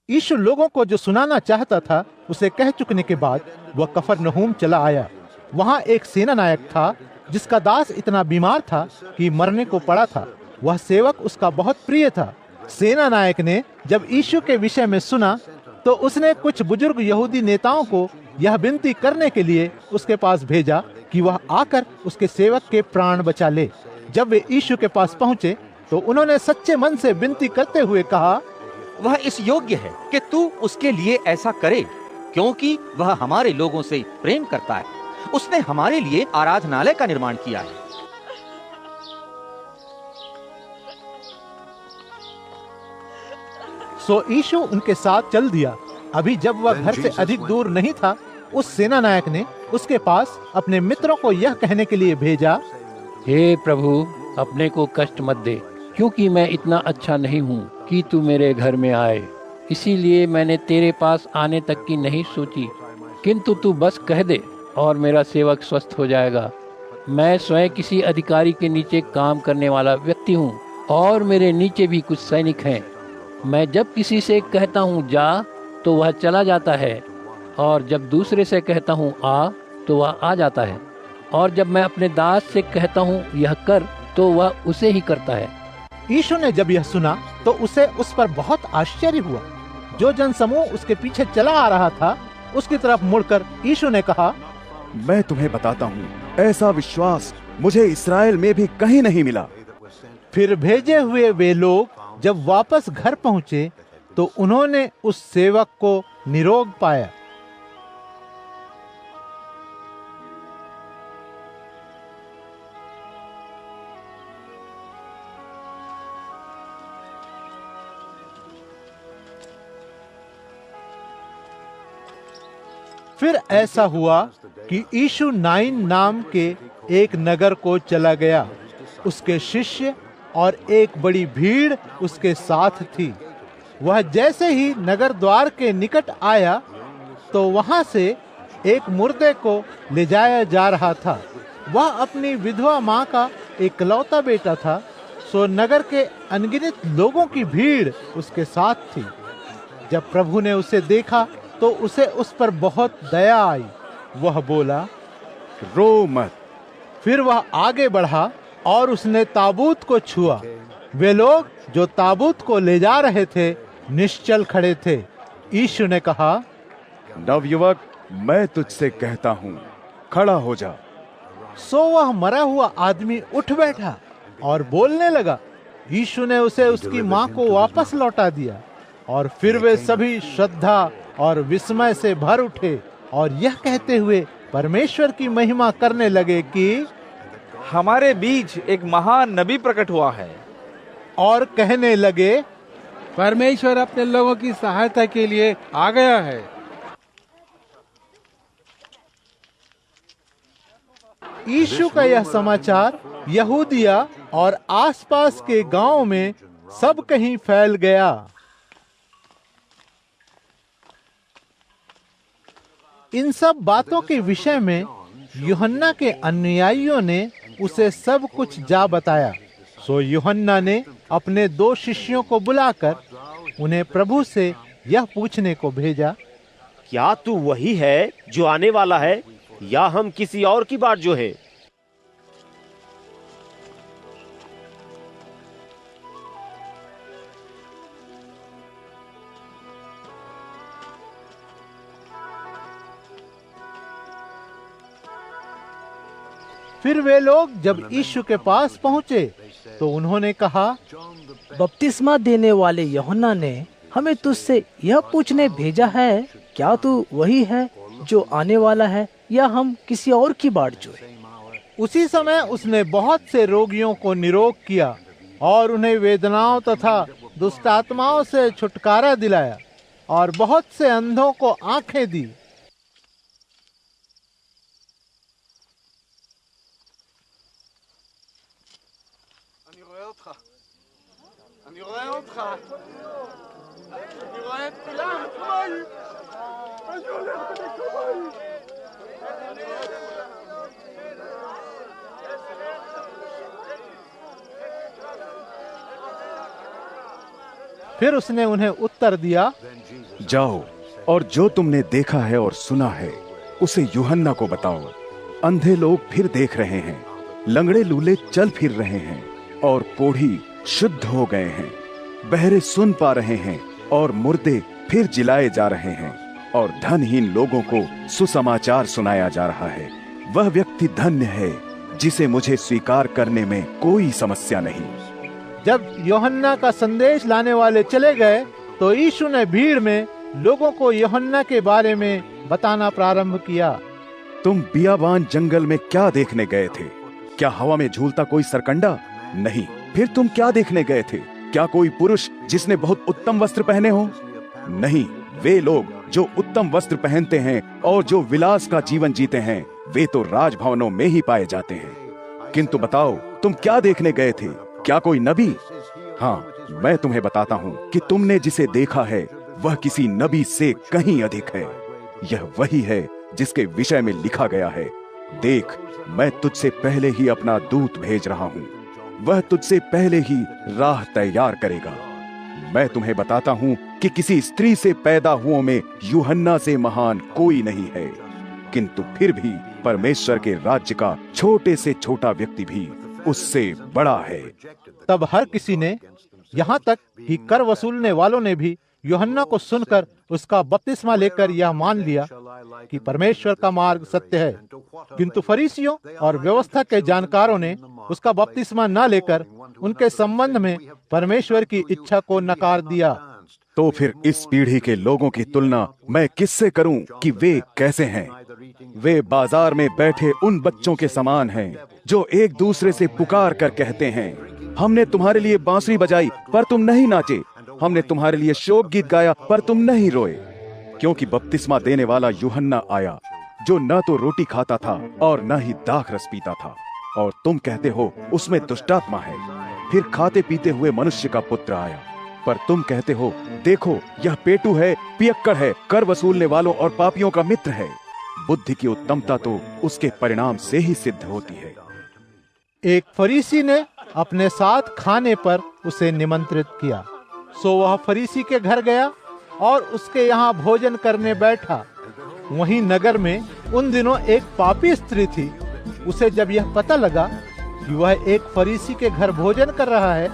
यीशु लोगों को जो सुनाना चाहता था उसे कह चुकने के बाद वह कफरनहूम चला आया। वहाँ एक सेना नायक था जिसका दास इतना बीमार था कि मरने को पड़ा था। वह सेवक उसका बहुत प्रिय था। सेना नायक ने जब यीशु के विषय में सुना तो उसने कुछ बुजुर्ग यहूदी नेताओं को यह विनती करने के लिए उसके पास भेजा कि वह आकर उसके सेवक के प्राण बचा ले। जब वे यीशु के पास पहुँचे तो उन्होंने सच्चे मन से विनती करते हुए कहा, वह इस योग्य है कि तू उसके लिए ऐसा करे, क्योंकि वह हमारे लोगों से प्रेम करता है। उसने हमारे लिए आराधनालय का निर्माण किया है। सो यीशु उनके साथ चल दिया। अभी जब वह घर से अधिक दूर नहीं था, उस सेना नायक ने उसके पास अपने मित्रों को यह कहने के लिए भेजा, हे प्रभु, अपने को कष्ट मत दे, क्योंकि मैं इतना अच्छा नहीं हूँ कि तू मेरे घर में आए। इसीलिए मैंने तेरे पास आने तक की नहीं सोची, किंतु तू बस कह दे और मेरा सेवक स्वस्थ हो जाएगा। मैं स्वयं किसी अधिकारी के नीचे काम करने वाला व्यक्ति हूँ और मेरे नीचे भी कुछ सैनिक हैं। मैं जब किसी से कहता हूँ जा तो वह चला जाता है, और जब दूसरे से कहता हूँ आ तो वह आ जाता है, और जब मैं अपने दास से कहता हूँ यह कर तो वह उसे ही करता है। यीशु ने जब यह सुना तो उसे उस पर बहुत आश्चर्य हुआ। जो जनसमूह उसके पीछे चला आ रहा था उसकी तरफ मुड़कर यीशु ने कहा, मैं तुम्हें बताता हूँ, ऐसा विश्वास मुझे इस्राएल में भी कहीं नहीं मिला। फिर भेजे हुए वे लोग जब वापस घर पहुँचे तो उन्होंने उस सेवक को निरोग पाया। फिर ऐसा हुआ कि यीशु नाइन नाम के एक नगर को चला गया। उसके शिष्य और एक बड़ी भीड़ उसके साथ थी। वह जैसे ही नगर द्वार के निकट आया तो वहां से एक मुर्दे को ले जाया जा रहा था। वह अपनी विधवा माँ का एकलौता बेटा था। सो नगर के अनगिनत लोगों की भीड़ उसके साथ थी। जब प्रभु ने उसे देखा तो उसे उस पर बहुत दया आई। वह बोला, रो मत। फिर वह आगे बढ़ा और उसने ताबूत को छुआ। वे लोग जो ताबूत को ले जा रहे थे निश्चल खड़े थे। यीशु ने कहा, नवयुवक, मैं तुझसे कहता हूँ, खड़ा हो जा। सो वह मरा हुआ आदमी उठ बैठा और बोलने लगा। यीशु ने उसे उसकी माँ को वापस लौटा दिया। और फिर वे सभी श्रद्धा और विस्मय से भर उठे और यह कहते हुए परमेश्वर की महिमा करने लगे कि हमारे बीच एक महान नबी प्रकट हुआ है। और कहने लगे, परमेश्वर अपने लोगों की सहायता के लिए आ गया है। यीशु का यह समाचार यहूदिया और आसपास के गांवों में सब कहीं फैल गया। इन सब बातों के विषय में यूहन्ना के अनुयायियों ने उसे सब कुछ जा बताया। सो यूहन्ना ने अपने 2 शिष्यों को बुलाकर उन्हें प्रभु से यह पूछने को भेजा, क्या तू वही है जो आने वाला है, या हम किसी और की बाट जो है? फिर वे लोग जब यीशु के पास पहुंचे तो उन्होंने कहा, बपतिस्मा देने वाले यूहन्ना ने हमें तुझसे यह पूछने भेजा है, क्या तू वही है जो आने वाला है, या हम किसी और की बाट जोए? उसी समय उसने बहुत से रोगियों को निरोग किया और उन्हें वेदनाओं तथा दुष्टात्माओं से छुटकारा दिलाया और बहुत से अंधों को आंखें दी। फिर उसने उन्हें उत्तर दिया, जाओ और जो तुमने देखा है और सुना है उसे यूहन्ना को बताओ। अंधे लोग फिर देख रहे हैं, लंगड़े लूले चल फिर रहे हैं और कोढ़ी शुद्ध हो गए हैं, बहरे सुन पा रहे हैं और मुर्दे फिर जिलाए जा रहे हैं और धनहीन लोगों को सुसमाचार सुनाया जा रहा है। वह व्यक्ति धन्य है जिसे मुझे स्वीकार करने में कोई समस्या नहीं। जब यूहन्ना का संदेश लाने वाले चले गए तो यीशु ने भीड़ में लोगों को यूहन्ना के बारे में बताना प्रारंभ किया। तुम बियाबान जंगल में क्या देखने गए थे? क्या हवा में झूलता कोई सरकंडा? नहीं। फिर तुम क्या देखने गए थे? क्या कोई पुरुष जिसने बहुत उत्तम वस्त्र पहने हो? नहीं। वे लोग जो उत्तम वस्त्र पहनते हैं और जो विलास का जीवन जीते हैं वे तो राजभवनों में ही पाए जाते हैं। किंतु बताओ, तुम क्या देखने गए थे? क्या कोई नबी? हाँ, मैं तुम्हें बताता हूँ कि तुमने जिसे देखा है वह किसी नबी से कहीं अधिक है। यह वही है जिसके विषय में लिखा गया है, देख, मैं तुझसे पहले ही अपना दूत भेज रहा हूँ, वह तुझसे पहले ही राह तैयार करेगा। मैं तुम्हें बताता हूँ कि किसी स्त्री से पैदा हुओं में यूहन्ना से महान कोई नहीं है, किंतु फिर भी परमेश्वर के राज्य का छोटे से छोटा व्यक्ति भी उससे बड़ा है। तब हर किसी ने, यहाँ तक कि कर वसूलने वालों ने भी यूहन्ना को सुनकर उसका बपतिस्मा लेकर यह मान लिया कि परमेश्वर का मार्ग सत्य है। किंतु फरीसियों और व्यवस्था के जानकारों ने उसका बपतिस्मा न लेकर उनके संबंध में परमेश्वर की इच्छा को नकार दिया। तो फिर इस पीढ़ी के लोगों की तुलना मैं किससे करूं कि वे कैसे हैं? वे बाजार में बैठे उन बच्चों के समान हैं जो एक दूसरे से पुकार कर कहते हैं, हमने तुम्हारे लिए बांसुरी बजाई पर तुम नहीं नाचे, हमने तुम्हारे लिए शोक गीत गाया पर तुम नहीं रोए। क्योंकि बपतिस्मा देने वाला यूहन्ना आया जो न तो रोटी खाता था और न ही दाख रस पीता था, और तुम कहते हो उसमें दुष्टात्मा है। फिर खाते पीते हुए मनुष्य का पुत्र आया, पर तुम कहते हो, देखो यह पेटू है, पियक्कड़ है, कर वसूलने वालों और पापियों का मित्र है। बुद्धि की उत्तमता तो उसके परिणाम से ही सिद्ध होती है। एक फरीसी ने अपने साथ खाने पर उसे निमंत्रित किया, सो वह फरीसी के घर गया और उसके यहाँ भोजन करने बैठा। वहीं नगर में उन दिनों एक पापी स्त्री थी। उसे जब यह पता लगा कि वह एक फरीसी के घर भोजन कर रहा है,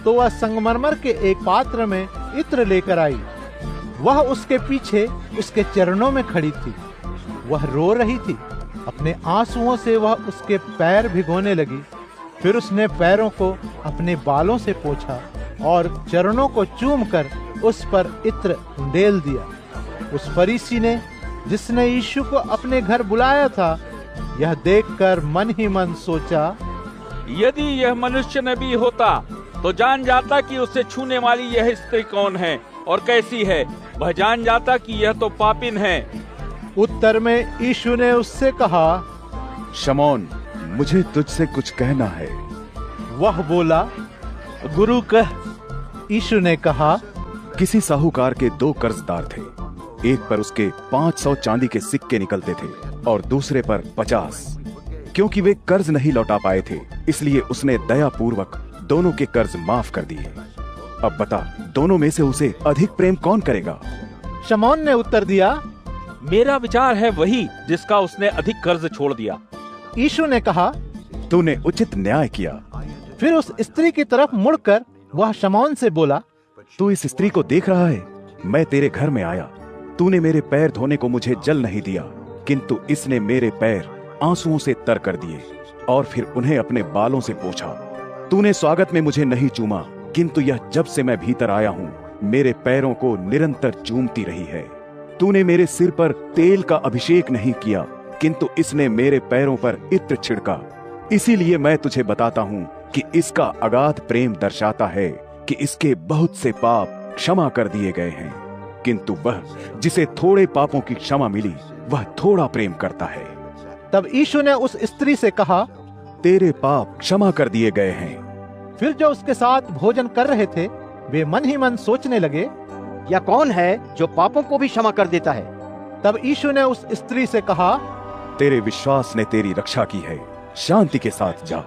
तो वह संगमरमर के एक पात्र में इत्र लेकर आई। वह उसके पीछे उसके चरणों में खड़ी थी। वह रो रही थी। अपने आंसुओं से वह उसके पैर भिगोने लगी। फिर उसने पैरों को अपने बालों से पोंछा और चरणों को चूमकर उस पर इत्र उंडेल दिया। उस फरीसी ने, जिसने यीशु को अपने घर बुलाया था, यह देखकर मन ही मन सोचा, यदि यह मनुष्य नबी होता तो जान जाता कि उसे छूने वाली यह स्त्री कौन है और कैसी है। वह जान जाता कि यह तो पापिन है। उत्तर में यीशु ने उससे कहा, शमौन, मुझे तुझसे कुछ कहना है। वह बोला, गुरु कह। यीशु ने कहा, किसी साहूकार के 2 कर्जदार थे। एक पर उसके 500 चांदी के सिक्के निकलते थे और दूसरे पर 50। क्योंकि वे कर्ज नहीं लौटा पाए थे, इसलिए उसने दया पूर्वक दोनों के कर्ज माफ कर दिए। अब बता, दोनों में से उसे अधिक प्रेम कौन करेगा? शमौन ने उत्तर दिया, मेरा विचार है वही जिसका उसने अधिक कर्ज छोड़ दिया। यीशु ने कहा, तूने उचित न्याय किया। फिर उस स्त्री की तरफ मुड़कर वह शमौन से बोला, तू इस स्त्री को देख रहा है? मैं तेरे घर में आया, तूने मेरे पैर धोने को मुझे जल नहीं दिया, किंतु इसने मेरे पैर आंसुओं से तर कर दिए और फिर उन्हें अपने बालों से पोंछा। तूने स्वागत में मुझे नहीं चूमा, किंतु यह जब से मैं भीतर आया हूँ मेरे पैरों को निरंतर चूमती रही है। तूने मेरे सिर पर तेल का अभिषेक नहीं किया, किंतु इसने मेरे पैरों पर इत्र छिड़का। इसीलिए मैं तुझे बताता हूँ कि इसका अगाध प्रेम दर्शाता है कि इसके बहुत से पाप क्षमा कर दिए गए हैं। किंतु वह जिसे थोड़े पापों की क्षमा मिली, वह थोड़ा प्रेम करता है। तब यीशु ने उस स्त्री से कहा, तेरे पाप क्षमा कर दिए गए हैं। फिर जो उसके साथ भोजन कर रहे थे, वे मन ही मन सोचने लगे, यह कौन है जो पापों को भी क्षमा कर देता है? तब यीशु ने उस स्त्री से कहा, तेरे विश्वास ने तेरी रक्षा की है, शांति के साथ जा।